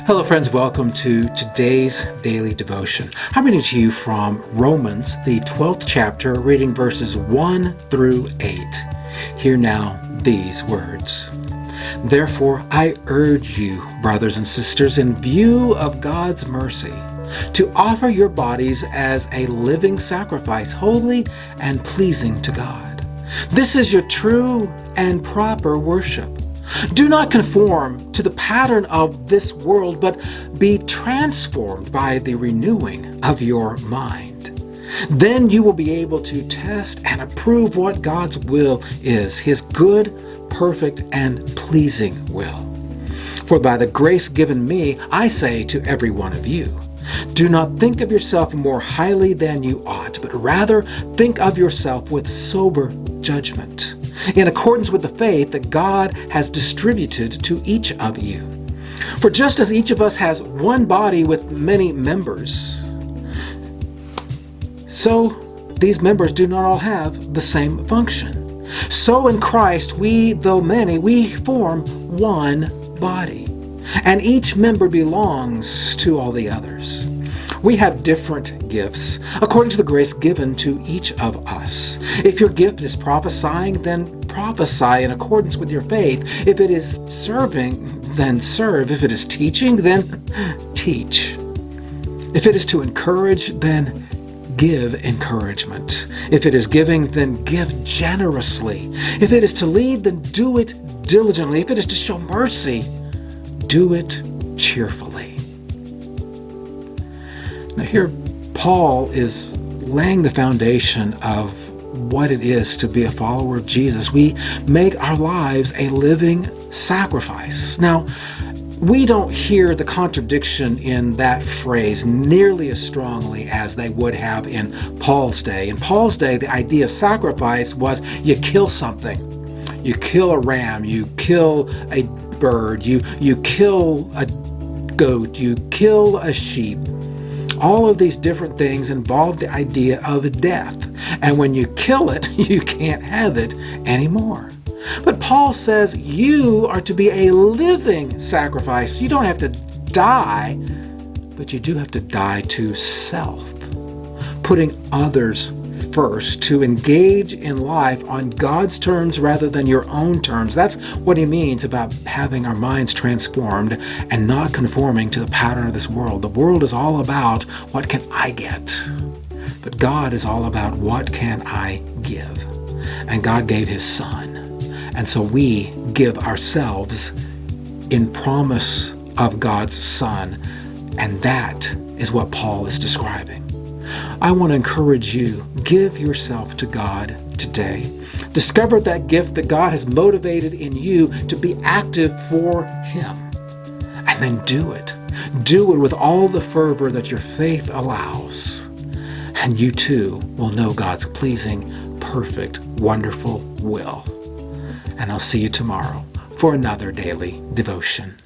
Hello friends, welcome to today's daily devotion. I'm reading to you from Romans, the 12th chapter, reading verses 1 through 8. Hear now these words. Therefore, I urge you, brothers and sisters, in view of God's mercy, to offer your bodies as a living sacrifice, holy and pleasing to God. This is your true and proper worship. Do not conform to the pattern of this world, but be transformed by the renewing of your mind. Then you will be able to test and approve what God's will is, His good, perfect, and pleasing will. For by the grace given me, I say to every one of you, do not think of yourself more highly than you ought, but rather think of yourself with sober judgment, in accordance with the faith that God has distributed to each of you. For just as each of us has one body with many members, so these members do not all have the same function. So in Christ, we, though many, we form one body, and each member belongs to all the others. We have different gifts according to the grace given to each of us. If your gift is prophesying, then prophesy in accordance with your faith. If it is serving, then serve. If it is teaching, then teach. If it is to encourage, then give encouragement. If it is giving, then give generously. If it is to lead, then do it diligently. If it is to show mercy, do it cheerfully. Now here, Paul is laying the foundation of what it is to be a follower of Jesus. We make our lives a living sacrifice. Now, we don't hear the contradiction in that phrase nearly as strongly as they would have in Paul's day. In Paul's day, the idea of sacrifice was you kill something. You kill a ram, you kill a bird, you kill a goat, you kill a sheep. All of these different things involve the idea of death. And when you kill it, you can't have it anymore. But Paul says you are to be a living sacrifice. You don't have to die, but you do have to die to self, putting others first, to engage in life on God's terms rather than your own terms. That's what he means about having our minds transformed and not conforming to the pattern of this world. The world is all about what can I get, but God is all about what can I give. And God gave his Son. And so we give ourselves in promise of God's Son. And that is what Paul is describing. I want to encourage you, give yourself to God today. Discover that gift that God has motivated in you to be active for Him. And then do it. Do it with all the fervor that your faith allows. And you too will know God's pleasing, perfect, wonderful will. And I'll see you tomorrow for another daily devotion.